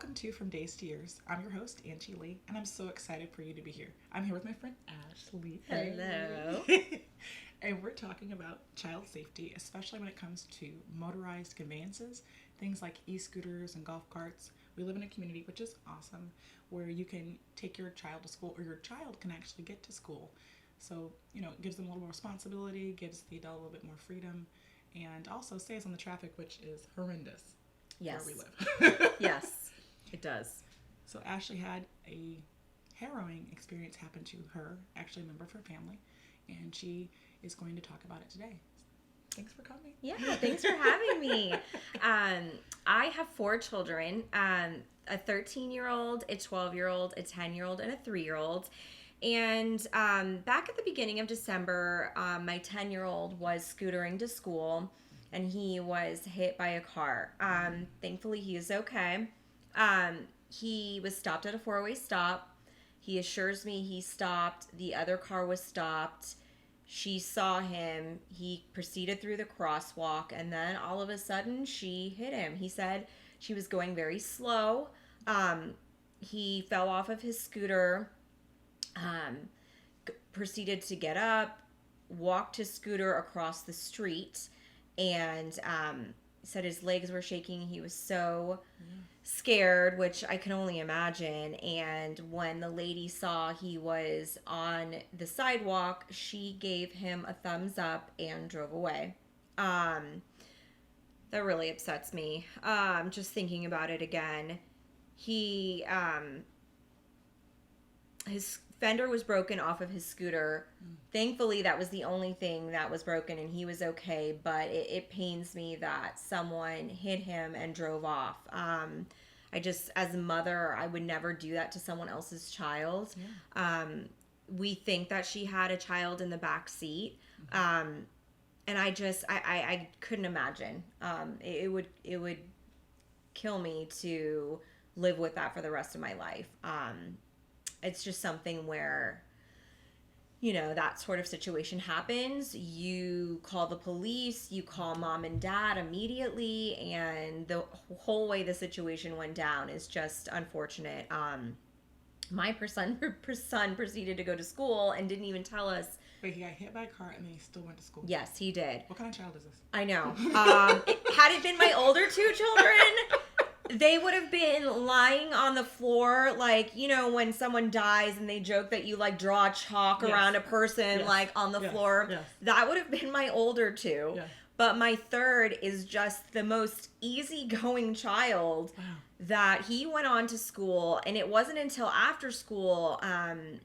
Welcome to From Days to Years. I'm your host, Angie Lee, and I'm so excited for you to be here. I'm here with my friend Ashley. Hello. And we're talking about child safety, especially when it comes to motorized conveyances, things like e-scooters and golf carts. We live in a community, which is awesome, where you can take your child to school, or your child can actually get to school. So, it gives them a little more responsibility, gives the adult a little bit more freedom, and also saves on the traffic, which is horrendous Yes. where we live. Yes, it does. So Ashley had a harrowing experience happen to her, actually a member of her family, and she is going to talk about it today. Thanks for coming. Yeah, thanks for having me. I have 4 children, a 13-year-old, a 12-year-old, a 10-year-old, and a 3-year-old. And back at the beginning of December, my 10-year-old was scootering to school, and he was hit by a car. Thankfully, he is okay. He was stopped at a 4-way stop. He assures me he stopped. The other car was stopped. She saw him. He proceeded through the crosswalk, and then all of a sudden, she hit him. He said she was going very slow. He fell off of his scooter, proceeded to get up, walked his scooter across the street, and said his legs were shaking. He was so scared, which I can only imagine. And when the lady saw he was on the sidewalk, she gave him a thumbs up and drove away. That really upsets me. Just thinking about it again. His fender was broken off of his scooter. Thankfully, that was the only thing that was broken, and he was okay, but it pains me that someone hit him and drove off. As a mother, I would never do that to someone else's child. Yeah. We think that she had a child in the back seat, and I couldn't imagine. It would kill me to live with that for the rest of my life. It's just something where, that sort of situation happens. You call the police, you call mom and dad immediately, and the whole way the situation went down is just unfortunate. My son proceeded to go to school and didn't even tell us. Wait, he got hit by a car and then he still went to school? Yes, he did. What kind of child is this? I know. Had it been my older 2 children, they would have been lying on the floor, like, when someone dies and they joke that you, like, draw chalk around a person, like, on the floor. Yes. That would have been my older 2. Yeah. But my 3rd is just the most easygoing child. Wow. That he went on to school, and it wasn't until after school.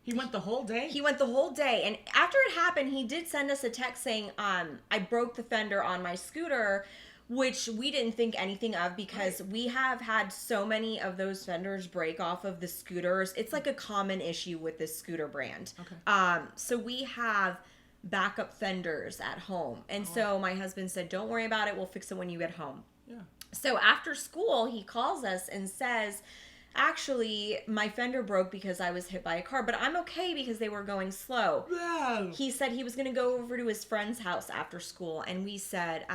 He went the whole day? He went the whole day. And after it happened, he did send us a text saying, I broke the fender on my scooter, which we didn't think anything of because we have had so many of those fenders break off of the scooters. It's like a common issue with this scooter brand. Okay. So we have backup fenders at home. And so my husband said, don't worry about it. We'll fix it when you get home. Yeah. So after school, he calls us and says, actually, my fender broke because I was hit by a car, but I'm okay because they were going slow. Wow. He said he was going to go over to his friend's house after school. And we said,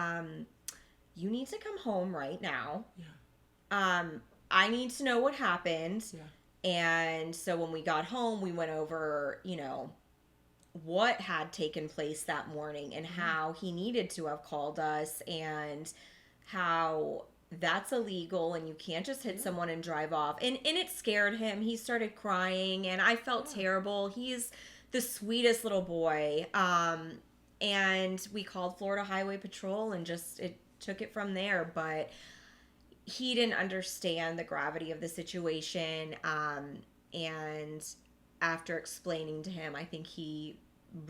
you need to come home right now. Yeah. I need to know what happened. Yeah. And so when we got home, we went over, what had taken place that morning and how he needed to have called us and how that's illegal and you can't just hit someone and drive off. And it scared him. He started crying and I felt terrible. He's the sweetest little boy. And we called Florida Highway Patrol and it took it from there. But he didn't understand the gravity of the situation. And after explaining to him, I think he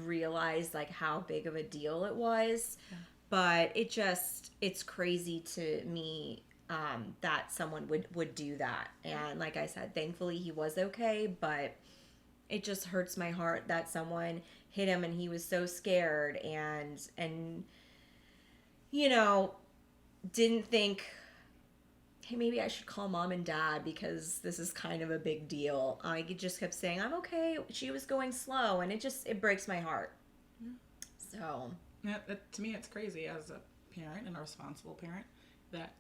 realized like how big of a deal it was. Yeah. But it's crazy to me that someone would do that. And like I said, thankfully he was okay, but it just hurts my heart that someone hit him and he was so scared and didn't think, hey, maybe I should call mom and dad because this is kind of a big deal. I just kept saying, I'm okay. She was going slow, and it breaks my heart. Yeah. So. Yeah, to me, it's crazy as a parent and a responsible parent that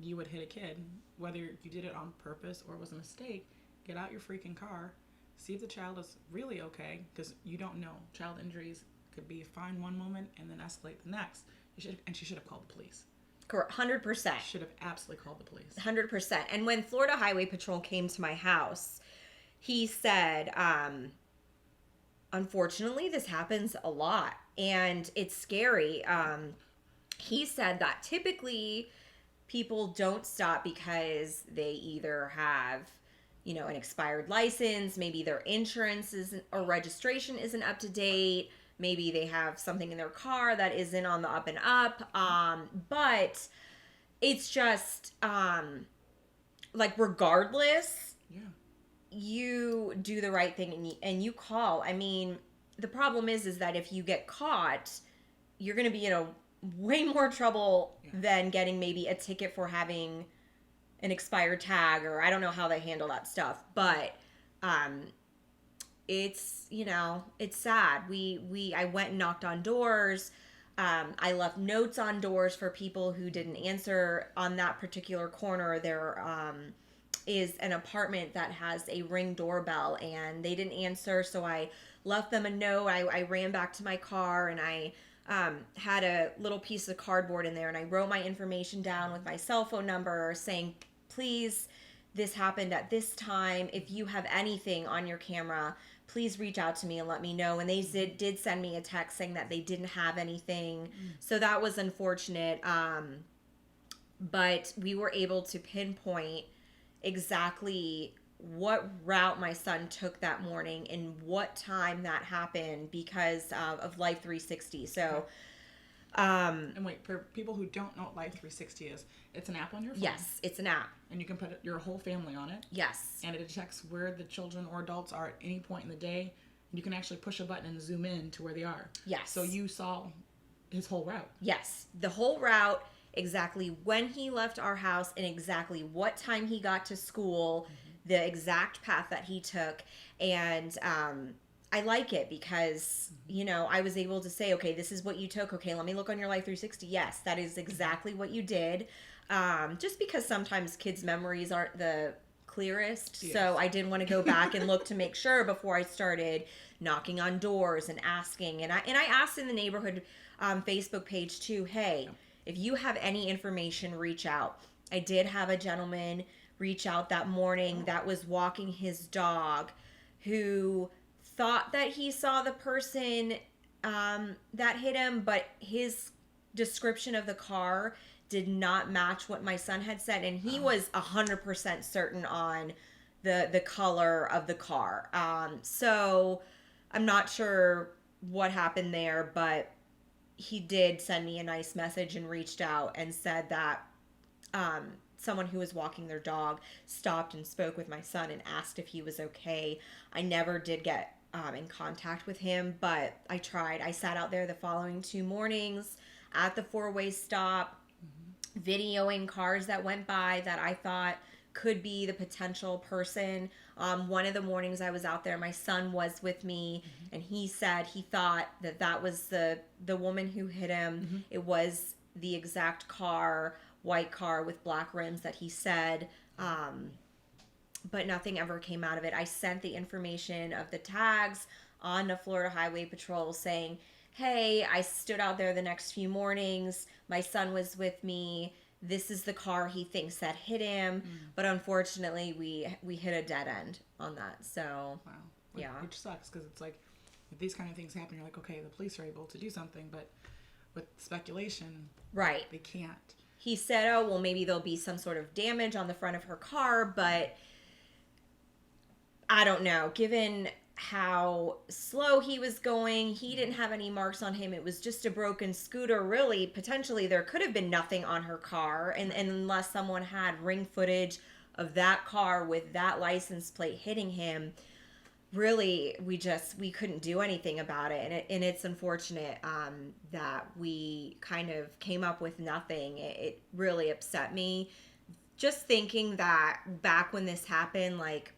you would hit a kid, whether you did it on purpose or it was a mistake, get out your freaking car, see if the child is really okay, because you don't know. Child injuries could be fine one moment and then escalate the next. She should have called the police. Correct, 100%. Should have absolutely called the police. 100%. And when Florida Highway Patrol came to my house, he said, unfortunately, this happens a lot, and it's scary. He said that typically people don't stop because they either have, an expired license, maybe their insurance isn't, or registration isn't up to date, maybe they have something in their car that isn't on the up and up, but it's just, regardless, yeah, you do the right thing and you call. I mean, the problem is that if you get caught, you're going to be in a way more trouble than getting maybe a ticket for having an expired tag, or I don't know how they handle that stuff, but it's, it's sad. I went and knocked on doors. I left notes on doors for people who didn't answer. On that particular corner, there is an apartment that has a Ring doorbell, and they didn't answer, so I left them a note. I ran back to my car, and I had a little piece of cardboard in there, and I wrote my information down with my cell phone number saying, please, this happened at this time. If you have anything on your camera, please reach out to me and let me know. And they did send me a text saying that they didn't have anything. So that was unfortunate. But we were able to pinpoint exactly what route my son took that morning and what time that happened because of Life 360. So, and wait, for people who don't know what Life 360 is, it's an app on your phone. Yes, it's an app. And you can put your whole family on it. Yes. And it detects where the children or adults are at any point in the day. And you can actually push a button and zoom in to where they are. Yes. So you saw his whole route. Yes. The whole route, exactly when he left our house and exactly what time he got to school, the exact path that he took. And I like it because, I was able to say, okay, this is what you took. Okay, let me look on your Life 360. Yes, that is exactly what you did. Just because sometimes kids' memories aren't the clearest. Yes. So I didn't want to go back and look to make sure before I started knocking on doors and asking. And I asked in the neighborhood Facebook page too, hey, if you have any information, reach out. I did have a gentleman reach out that morning that was walking his dog who thought that he saw the person that hit him, but his description of the car did not match what my son had said, and he was 100% certain on the color of the car. So I'm not sure what happened there, but he did send me a nice message and reached out and said that someone who was walking their dog stopped and spoke with my son and asked if he was okay. I never did get in contact with him, but I tried. I sat out there the following 2 mornings at the 4-way stop, videoing cars that went by that I thought could be the potential person. One of the mornings I was out there, my son was with me, and he said he thought that was the woman who hit him. It was the exact car, white car with black rims that he said, but nothing ever came out of it. I sent the information of the tags on to Florida Highway Patrol saying, hey, I stood out there the next few mornings. My son was with me. This is the car he thinks that hit him. But unfortunately, we hit a dead end on that. So, wow. Yeah. Which sucks because it's like, if these kind of things happen, you're like, okay, the police are able to do something. But with speculation, right, they can't. He said, oh, well, maybe there'll be some sort of damage on the front of her car. But I don't know. Given how slow he was going, he didn't have any marks on him. It was just a broken scooter. Really, potentially, there could have been nothing on her car. And unless someone had ring footage of that car with that license plate hitting him, really, we couldn't do anything about it. And it's unfortunate that we kind of came up with nothing. It really upset me. Just thinking that back when this happened, like,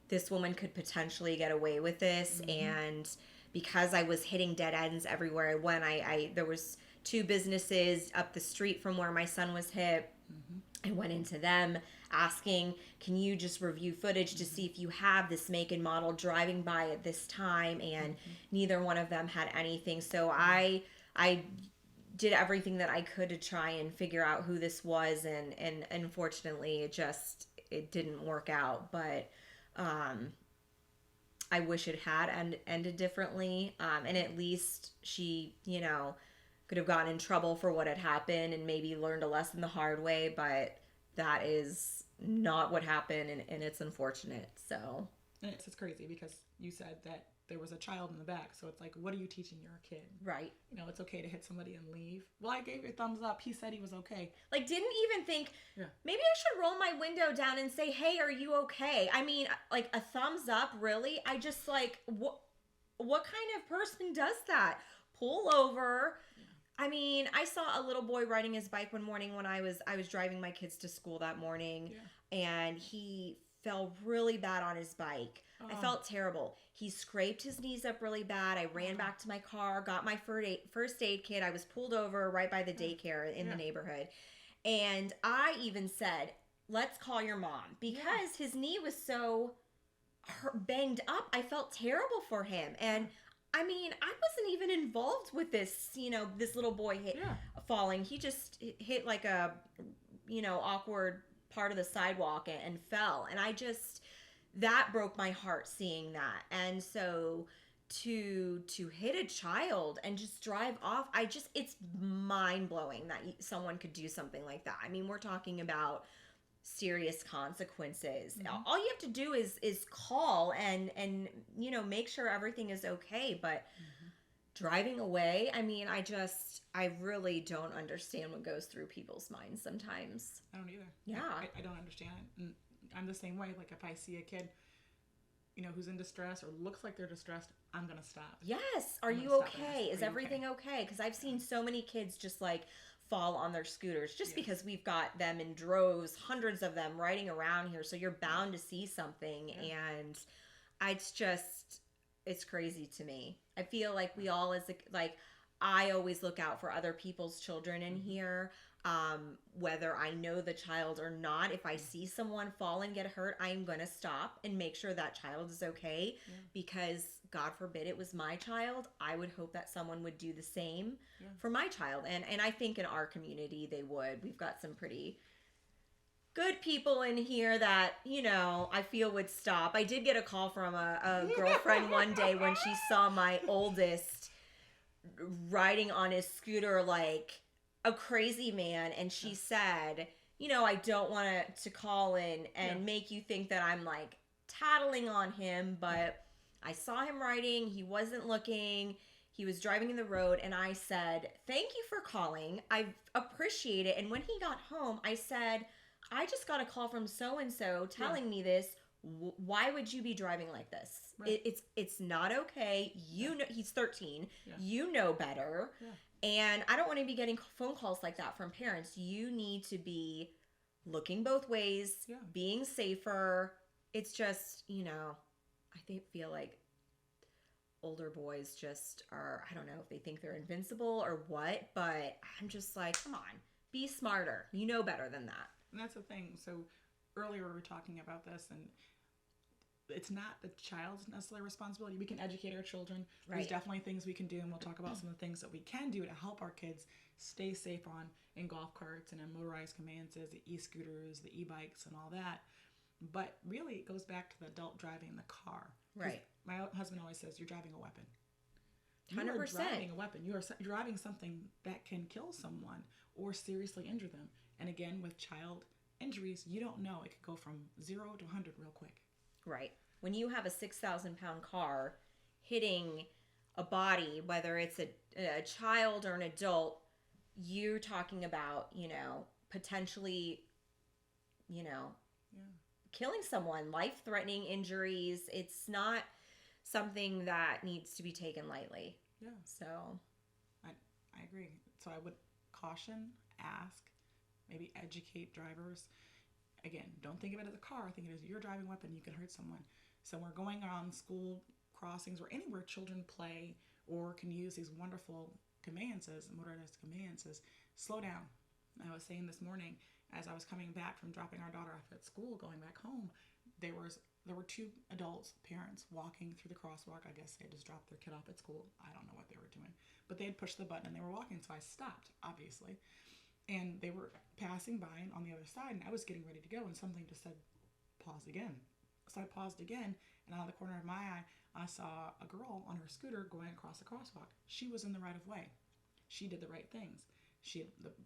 this woman could potentially get away with this. And because I was hitting dead ends everywhere I went, there was 2 businesses up the street from where my son was hit. I went into them asking, can you just review footage to see if you have this make and model driving by at this time? And neither one of them had anything. So I did everything that I could to try and figure out who this was, and unfortunately it didn't work out. But I wish it had ended differently. And at least she, could have gotten in trouble for what had happened and maybe learned a lesson the hard way, but that is not what happened, and it's unfortunate. So and it's crazy because you said that there was a child in the back, so it's like, what are you teaching your kid? Right. It's okay to hit somebody and leave. Well, I gave you a thumbs up. He said he was okay. Like, didn't even think, maybe I should roll my window down and say, hey, are you okay? I mean, like, a thumbs up, really? I just, like, what kind of person does that? Pull over. I mean, I saw a little boy riding his bike one morning when I was driving my kids to school that morning, and he fell really bad on his bike. Oh. I felt terrible. He scraped his knees up really bad. I ran back to my car, got my first aid kit. I was pulled over right by the daycare in the neighborhood. And I even said, let's call your mom, because his knee was so banged up. I felt terrible for him. And I mean, I wasn't even involved with this, this little boy falling. He just hit like a, awkward part of the sidewalk and fell. And that broke my heart seeing that. And so to hit a child and just drive off, it's mind blowing that someone could do something like that. I mean, we're talking about serious consequences. All you have to do is call and make sure everything is okay. But driving away, I mean, I really don't understand what goes through people's minds sometimes. I don't either. Yeah. I don't understand it. And I'm the same way. Like, if I see a kid, who's in distress or looks like they're distressed, I'm going to stop. Yes. Are you okay? Is everything okay? Because I've seen so many kids just like fall on their scooters just because we've got them in droves, hundreds of them riding around here. So you're bound to see something. And it's crazy to me. I feel like we all I always look out for other people's children in here. Whether I know the child or not, if I see someone fall and get hurt, I'm going to stop and make sure that child is okay, because God forbid it was my child. I would hope that someone would do the same for my child. And I think in our community they would. We've got some pretty good people in here that, I feel would stop. I did get a call from a girlfriend one day when she saw my oldest riding on his scooter like a crazy man, and she said, I don't want to call in and make you think that I'm like tattling on him, but I saw him riding, he wasn't looking, he was driving in the road, and I said, thank you for calling, I appreciate it. And when he got home, I said, I just got a call from so-and-so telling me this. Why would you be driving like this? Right. It's not okay. He's 13. You know better. And I don't want to be getting phone calls like that from parents. You need to be looking both ways, being safer. It's just, I feel like older boys just are, I don't know if they think they're invincible or what, but I'm just like, come on, be smarter. You know better than that. And that's the thing. So earlier we were talking about this, and it's not the child's necessarily responsibility. We can educate our children. Right. There's definitely things we can do, and we'll talk about some of the things that we can do to help our kids stay safe in golf carts and in motorized conveyances, the e-scooters, the e-bikes, and all that. But really, it goes back to the adult driving the car. Right. My husband always says, you're driving a weapon. 100%. You are driving a weapon. You are driving something that can kill someone or seriously injure them. And again, with child injuries, you don't know. It could go from 0 to 100 real quick. Right. When you have a 6,000-pound car hitting a body, whether it's a child or an adult, you're talking about, potentially, killing someone, life-threatening injuries. It's not something that needs to be taken lightly. Yeah. So I agree. So I would caution, ask, maybe educate drivers. Again, don't think of it as a car. Think of it as your driving weapon. You can hurt someone. So we're going on school crossings or anywhere children play or can use these wonderful conveyances, motorized conveyances. Slow down. I was saying this morning, as I was coming back from dropping our daughter off at school, going back home, there were two adults, parents, walking through the crosswalk. I guess they just dropped their kid off at school. I don't know what they were doing. But they had pushed the button and they were walking, so I stopped, obviously. And they were passing by and on the other side, and I was getting ready to go, and something just said, pause again. So I paused again, and out of the corner of my eye, I saw a girl on her scooter going across the crosswalk. She was in the right of way. She did the right things.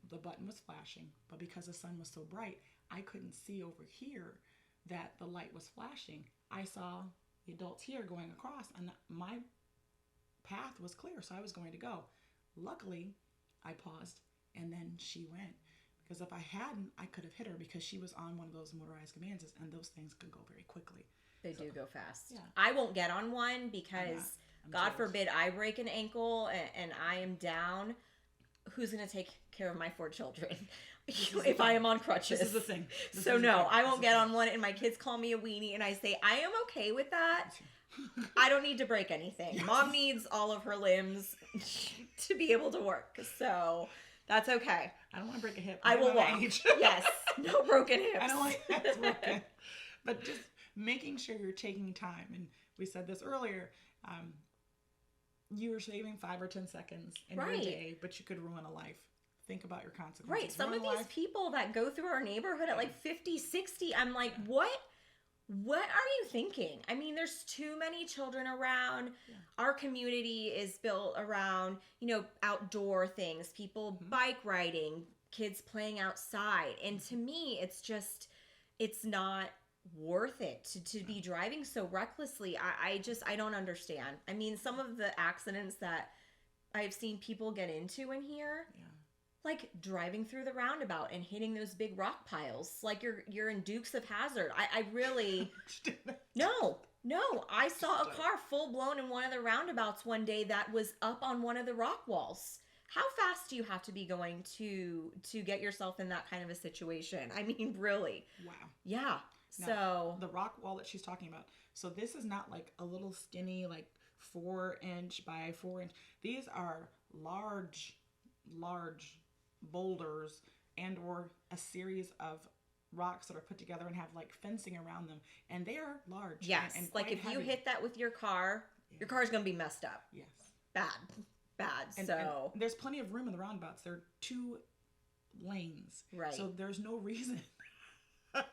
The button was flashing, but because the sun was so bright, I couldn't see over here that the light was flashing. I saw the adults here going across, and my path was clear, so I was going to go. Luckily, I paused, and then she went. Because if I hadn't, I could have hit her because she was on one of those motorized conveyances, and those things could go very quickly. They do go fast. Yeah. I won't get on one because, God forbid, I break an ankle and I am down. Who's going to take care of my 4 children if I am on crutches? This is the thing. So no, I won't get on one, and my kids call me a weenie, and I say, I am okay with that. I don't need to break anything. Yes. Mom needs all of her limbs to be able to work. So that's okay. I don't want to break a hip. I will walk. Yes. No broken hips. I don't want hips broken. But just making sure you're taking time. And we said this earlier. You are saving 5 or 10 seconds in your day, but you could ruin a life. Think about your consequences. Right. Some of these people that go through our neighborhood at like 50, 60, I'm like, what are you thinking? I mean, there's too many children around. Yeah. Our community is built around, outdoor things, people bike riding, kids playing outside. And to me, it's not worth it to be driving so recklessly. I don't understand. I mean, some of the accidents that I've seen people get into in here, like driving through the roundabout and hitting those big rock piles, like you're in Dukes of Hazzard. I really no, I saw a car full blown in one of the roundabouts one day that was up on one of the rock walls. How fast do you have to be going to get yourself in that kind of a situation? I mean, really. Wow. Yeah. Now, so the rock wall that she's talking about. So this is not like a little skinny, like 4-inch by 4-inch. These are large boulders and or a series of rocks that are put together and have like fencing around them, and they are large. Yes, and like if you hit that with your car, your car's gonna be messed up. Yes, bad. And there's plenty of room in the roundabouts. There are 2 lanes, right? So there's no reason for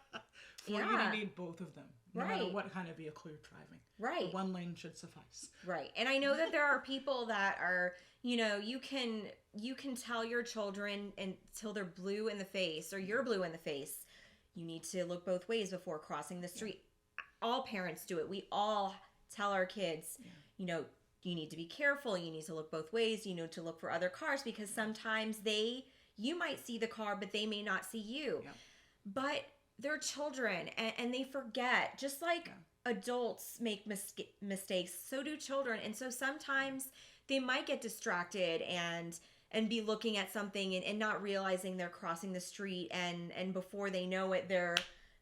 you to need both of them, no matter what kind of vehicle you're driving. Right, the 1 lane should suffice. Right, and I know that there are people that are, you can tell your children until they're blue in the face or you're blue in the face, you need to look both ways before crossing the street. All parents do it. We all tell our kids, you need to be careful. You need to look both ways. You need to look for other cars because sometimes you might see the car, but they may not see you. But they're children and they forget, just like adults make mistakes, so do children. And so sometimes they might get distracted and be looking at something and not realizing they're crossing the street. And before they know it,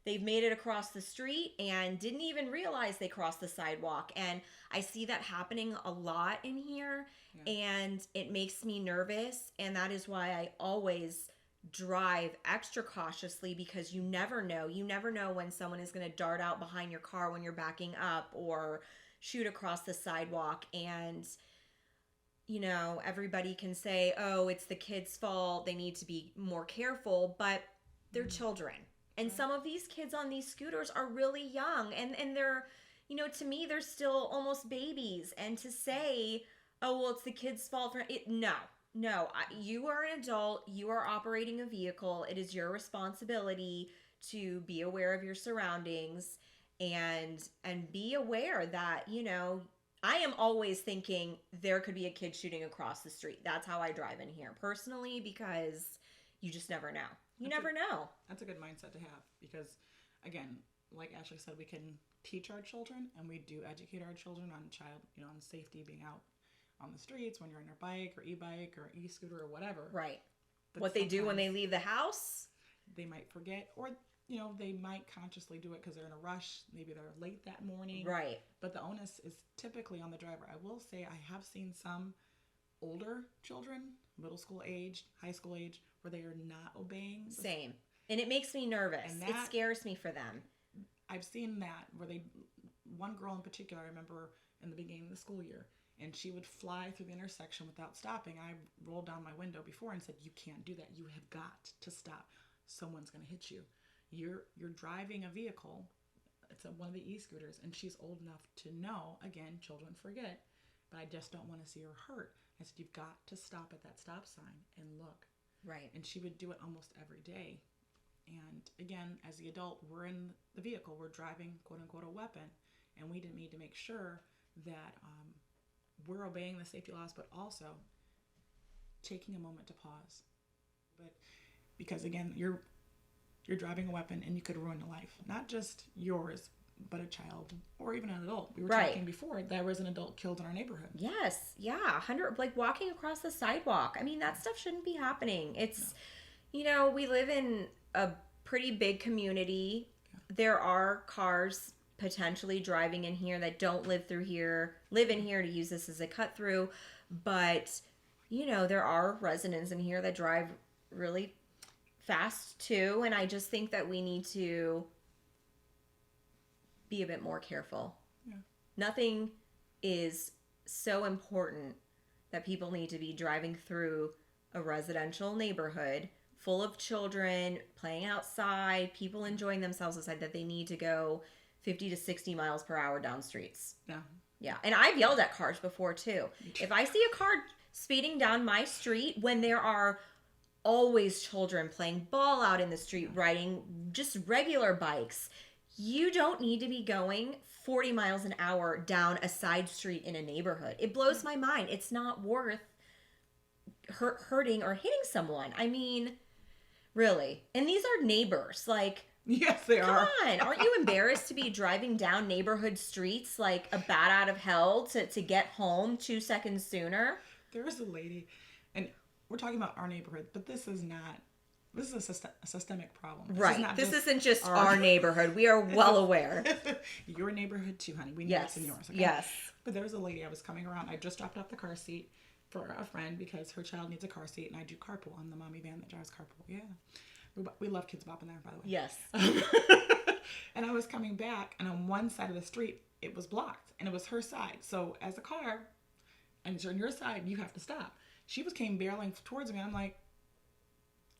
they've made it across the street and didn't even realize they crossed the sidewalk. And I see that happening a lot in here, and it makes me nervous. And that is why I always drive extra cautiously, because you never know. You never know when someone is going to dart out behind your car when you're backing up or shoot across the sidewalk. And everybody can say, oh, it's the kids' fault, they need to be more careful, but they're children. And some of these kids on these scooters are really young, and they're, to me, they're still almost babies. And to say, oh, well, it's the kids' fault for it. No, you are an adult. You are operating a vehicle. It is your responsibility to be aware of your surroundings and be aware that, I am always thinking there could be a kid shooting across the street. That's how I drive in here personally, because you just never know. You never know. That's a good mindset to have, because, again, like Ashley said, we can teach our children, and we do educate our children on on safety, being out on the streets when you're on your bike or e-bike or e-scooter or whatever. Right. But what they do when they leave the house, they might forget, or they might consciously do it because they're in a rush. Maybe they're late that morning. Right. But the onus is typically on the driver. I will say I have seen some older children, middle school age, high school age, where they are not obeying. Same. And it makes me nervous. And It scares me for them. I've seen that where one girl in particular, I remember in the beginning of the school year, and she would fly through the intersection without stopping. I rolled down my window before and said, "You can't do that. You have got to stop. Someone's going to hit you. You're driving a vehicle. It's one of the e-scooters, and she's old enough to know. Again, children forget, but I just don't want to see her hurt." I said, "You've got to stop at that stop sign and look." Right. And she would do it almost every day. And again, as the adult, we're in the vehicle. We're driving, quote unquote, a weapon, and we need to make sure that we're obeying the safety laws, but also taking a moment to pause. But because again, you're driving a weapon, and you could ruin a life, not just yours, but a child or even an adult. We were talking before, there was an adult killed in our neighborhood. Yes, yeah, 100, like walking across the sidewalk. I mean, that stuff shouldn't be happening. It's, you know, we live in a pretty big community. Yeah. There are cars potentially driving in here that don't live in here to use this as a cut through, but you know, there are residents in here that drive really fast too, and I just think that we need to be a bit more careful. Yeah. Nothing is so important that people need to be driving through a residential neighborhood full of children playing outside, people enjoying themselves outside, that they need to go 50 to 60 miles per hour down streets. Yeah. Yeah. And I've yelled at cars before too. If I see a car speeding down my street when there are always children playing ball out in the street, riding just regular bikes, you don't need to be going 40 miles an hour down a side street in a neighborhood. It blows my mind. It's not worth hurting or hitting someone. I mean, really. And these are neighbors. Like, yes, they are. Come on. Aren't you embarrassed to be driving down neighborhood streets like a bat out of hell to get home 2 seconds sooner? There was a lady, and we're talking about our neighborhood, but this is a systemic problem. This isn't just our neighborhood. We are well aware. Your neighborhood too, honey. We know it's in yours. Okay? Yes. But there was a lady, I was coming around. I just dropped off the car seat for a friend because her child needs a car seat, and I do carpool. I'm the mommy van that drives carpool. Yeah. We love kids bopping there, by the way. Yes. And I was coming back, and on one side of the street, it was blocked, and it was her side. So as a car, and it's on your side, you have to stop. She came barreling towards me, and I'm like,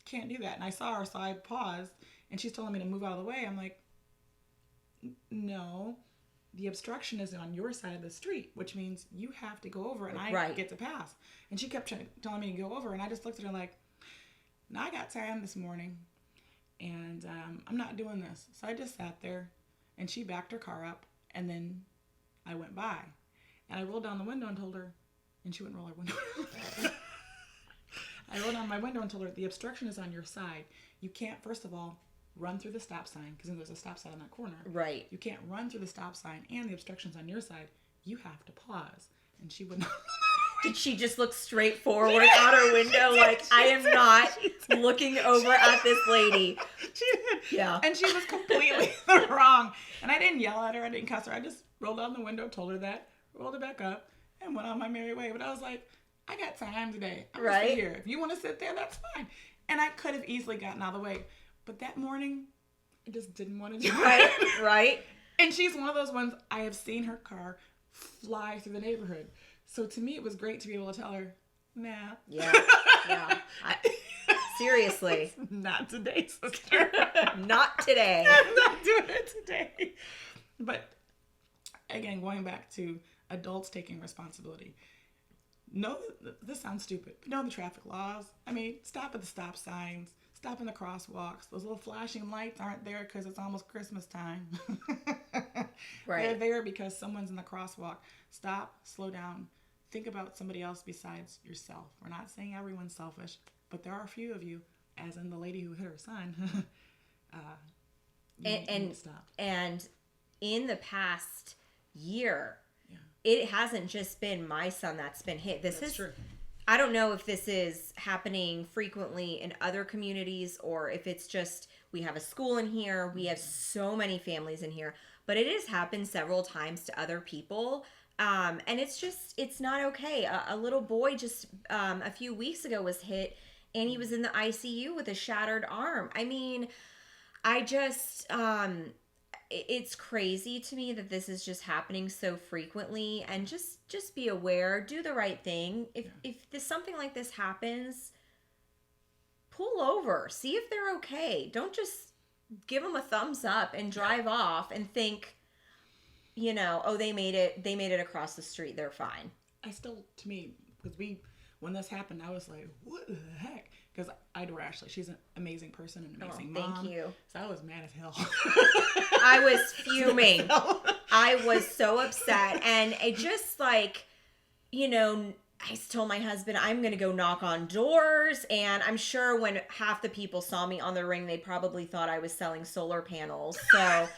can't do that. And I saw her, so I paused, and she's telling me to move out of the way. I'm like, no, the obstruction is on your side of the street, which means you have to go over, and I get to pass. And she kept telling me to go over, and I just looked at her like, now I got time this morning, and I'm not doing this. So I just sat there, and she backed her car up, and then I went by. And I rolled down the window and told her, and she wouldn't roll her window. I rolled down my window and told her, the obstruction is on your side. You can't, first of all, run through the stop sign, because there's a stop sign on that corner. Right. You can't run through the stop sign, and the obstruction's on your side. You have to pause. And she would not. Did she just look straight forward out her window like, I am not looking over at this lady? She did. Yeah. And she was completely wrong. And I didn't yell at her. I didn't cuss her. I just rolled down the window, told her that, rolled it back up, and went on my merry way. But I was like, I got time today. I'm going to sit here. If you want to sit there, that's fine. And I could have easily gotten out of the way. But that morning, I just didn't want to do it. Right. And she's one of those ones, I have seen her car fly through the neighborhood. So to me, it was great to be able to tell her, nah. Yeah. Seriously. Not today, sister. Not today. I'm not doing it today. But again, going back to adults taking responsibility. Know, this sounds stupid, but know the traffic laws. I mean, stop at the stop signs, stop in the crosswalks. Those little flashing lights aren't there because it's almost Christmas time. Right. They're there because someone's in the crosswalk. Stop, slow down. Think about somebody else besides yourself. We're not saying everyone's selfish, but there are a few of you, as in the lady who hit her son. You need to stop. And in the past year, it hasn't just been my son that's been hit. That's true. I don't know if this is happening frequently in other communities or if it's just we have a school in here. We have so many families in here, but it has happened several times to other people. And it's not okay. A little boy just a few weeks ago was hit, and he was in the ICU with a shattered arm. I mean, I just it's crazy to me that this is just happening so frequently, and just be aware, do the right thing. If this something like this happens, pull over, see if they're okay. Don't just give them a thumbs up and drive off and think, oh, they made it across the street, they're fine. I still, to me, because when this happened, I was like, what the heck? Because I adore Ashley. She's an amazing person, an amazing mom. Thank you. So I was mad as hell. I was fuming. I was so upset. And it just like, I told my husband, I'm going to go knock on doors. And I'm sure when half the people saw me on the ring, they probably thought I was selling solar panels. So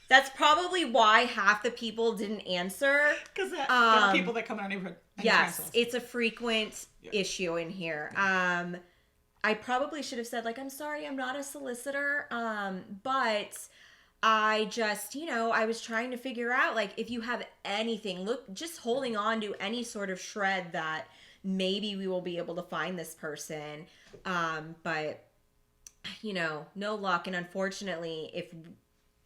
that's probably why half the people didn't answer. Because there are people that come in our neighborhood. Yes, it's a frequent issue in here. I probably should have said, like, I'm sorry, I'm not a solicitor. But I just, I was trying to figure out, like, if you have anything, just holding on to any sort of shred that maybe we will be able to find this person. But, no luck. And unfortunately, if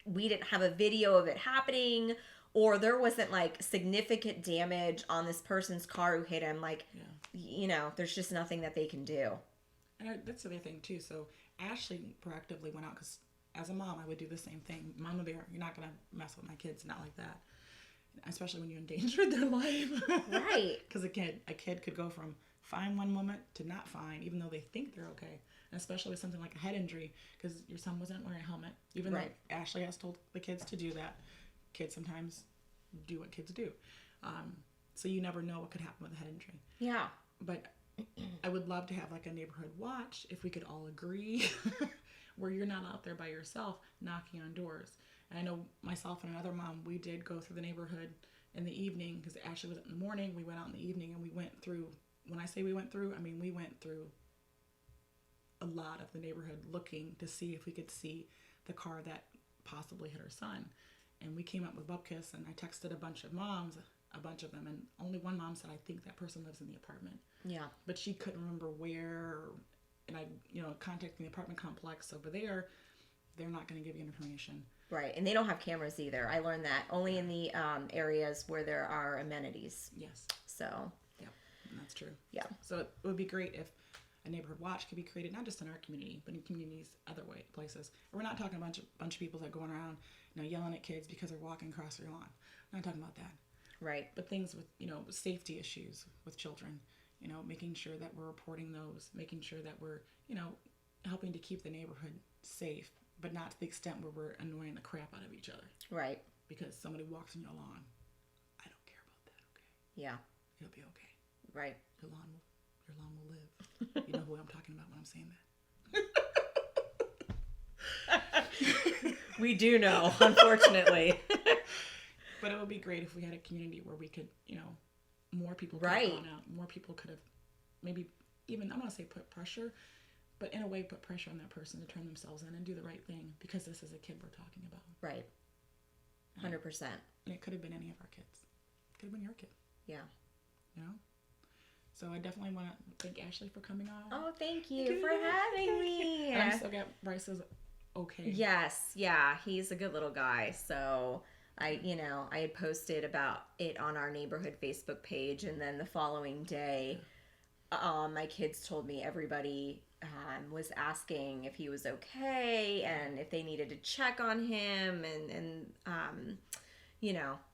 we didn't have a video of it happening, or there wasn't like significant damage on this person's car who hit him, like, there's just nothing that they can do. And that's the other thing too. So Ashley proactively went out, because as a mom, I would do the same thing. Mama bear, you're not gonna mess with my kids, not like that. Especially when you endangered their life. Right. Because a kid could go from fine one moment to not fine, even though they think they're okay. And especially with something like a head injury, because your son wasn't wearing a helmet. Even though Ashley has told the kids to do that, kids sometimes do what kids do. So you never know what could happen with a head injury. Yeah. But I would love to have like a neighborhood watch, if we could all agree, where you're not out there by yourself knocking on doors. And I know myself and another mom, we did go through the neighborhood in the evening, because Ashley was in the morning. We went out in the evening, and we went through, when I say we went through, I mean we went through a lot of the neighborhood looking to see if we could see the car that possibly hit her son. And we came up with Bupkis, and I texted a bunch of moms, a bunch of them, and only one mom said, I think that person lives in the apartment. Yeah. But she couldn't remember where, and I, contacting the apartment complex over there, they're not going to give you information. Right, and they don't have cameras either. I learned that only in the areas where there are amenities. Yes. So. Yeah, that's true. Yeah. So it would be great if a neighborhood watch could be created, not just in our community, but in communities other places. We're not talking a bunch of people that go around, yelling at kids because they're walking across their lawn. We're not talking about that. Right. But things with, safety issues with children, making sure that we're reporting those, making sure that we're, helping to keep the neighborhood safe, but not to the extent where we're annoying the crap out of each other. Right. Because somebody walks on your lawn. I don't care about that, okay? Yeah. It'll be okay. Right. Your lawn will live. You know who I'm talking about when I'm saying that. We do know, unfortunately. But it would be great if we had a community where we could, more people could right. have gone out. More people could have maybe even, I don't want to say put pressure, but in a way put pressure on that person to turn themselves in and do the right thing, because this is a kid we're talking about. Right. 100%. And it could have been any of our kids. It could have been your kid. Yeah. So I definitely want to thank Ashley for coming on. Oh, thank you for having me. And I'm so glad Bryce is okay. Yes. Yeah. He's a good little guy. So I had posted about it on our neighborhood Facebook page, and then the following day, my kids told me everybody was asking if he was okay and if they needed to check on him, and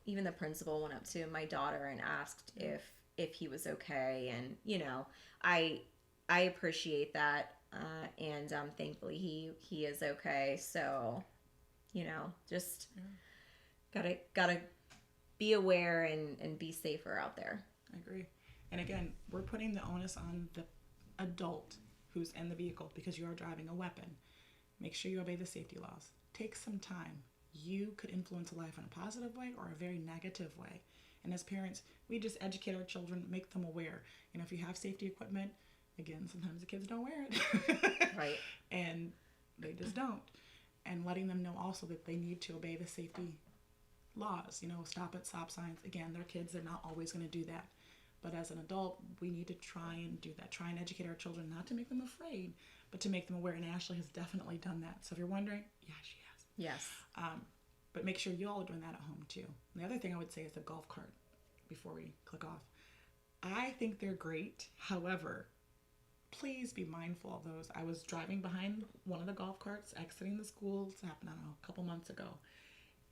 even the principal went up to my daughter and asked if he was okay, and I appreciate that, and thankfully he is okay. So just gotta be aware and be safer out there. I agree. And again, we're putting the onus on the adult who's in the vehicle, because you are driving a weapon. Make sure you obey the safety laws. Take some time. You could influence a life in a positive way or a very negative way. And as parents, we just educate our children, make them aware. If you have safety equipment, again, sometimes the kids don't wear it. Right. And they just don't. And letting them know also that they need to obey the safety laws. Stop at stop signs. Again, they're kids. They're not always going to do that. But as an adult, we need to try and do that. Try and educate our children, not to make them afraid, but to make them aware. And Ashley has definitely done that. So if you're wondering, yeah, she has. Yes. But make sure you all are doing that at home too. And the other thing I would say is the golf cart, before we click off. I think they're great. However, please be mindful of those. I was driving behind one of the golf carts exiting the school. It happened, I don't know, a couple months ago.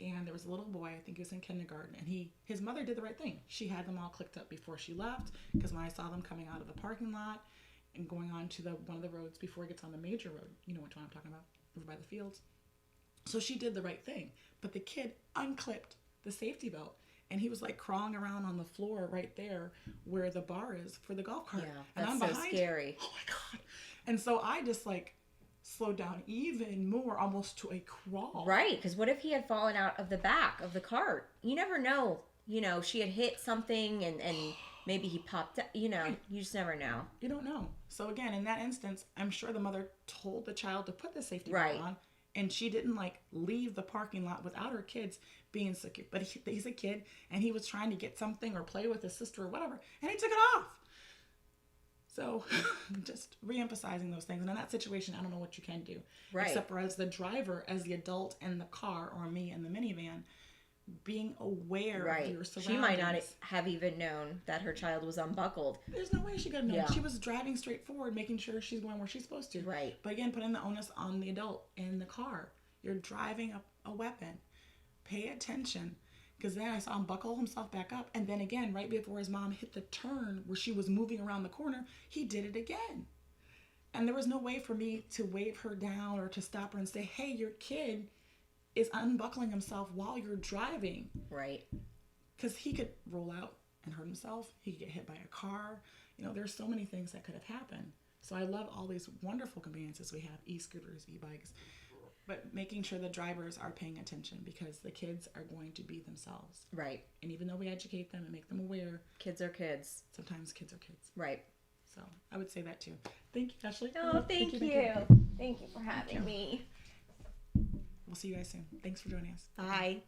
And there was a little boy, I think he was in kindergarten, and his mother did the right thing. She had them all clicked up before she left, because when I saw them coming out of the parking lot and going on to one of the roads before it gets on the major road, you know which one I'm talking about, over by the fields. So she did the right thing. But the kid unclipped the safety belt, and he was like crawling around on the floor right there where the bar is for the golf cart. Yeah, and that's I'm so behind. scary. Oh my God. And so I just like slowed down even more, almost to a crawl. Right, because what if he had fallen out of the back of the cart? You never know. You know, she had hit something and maybe he popped up. You know, Right. You just never know. You don't know. So again, in that instance, I'm sure the mother told the child to put the safety Right. belt on, and she didn't like leave the parking lot without her kids being secure. But he's a kid, and he was trying to get something or play with his sister or whatever, and he took it off. So just re-emphasizing those things. And in that situation, I don't know what you can do. Right. Except for as the driver, as the adult in the car, or me in the minivan, being aware of your surroundings. She might not have even known that her child was unbuckled. There's no way she could have known. Yeah. She was driving straight forward, making sure she's going where she's supposed to. Right. But again, putting the onus on the adult in the car. You're driving a weapon. Pay attention. Because then I saw him buckle himself back up. And then again, right before his mom hit the turn where she was moving around the corner, he did it again. And there was no way for me to wave her down or to stop her and say, hey, your kid is unbuckling himself while you're driving. Right. Because he could roll out and hurt himself. He could get hit by a car. You know, there's so many things that could have happened. So I love all these wonderful conveyances we have, e-scooters, e-bikes. But making sure the drivers are paying attention, because the kids are going to be themselves. Right. And even though we educate them and make them aware, Kids are kids. sometimes kids are kids. Right. So I would say that too. Thank you, Ashley. Oh, thank you. Thank you for having me. We'll see you guys soon. Thanks for joining us. Bye.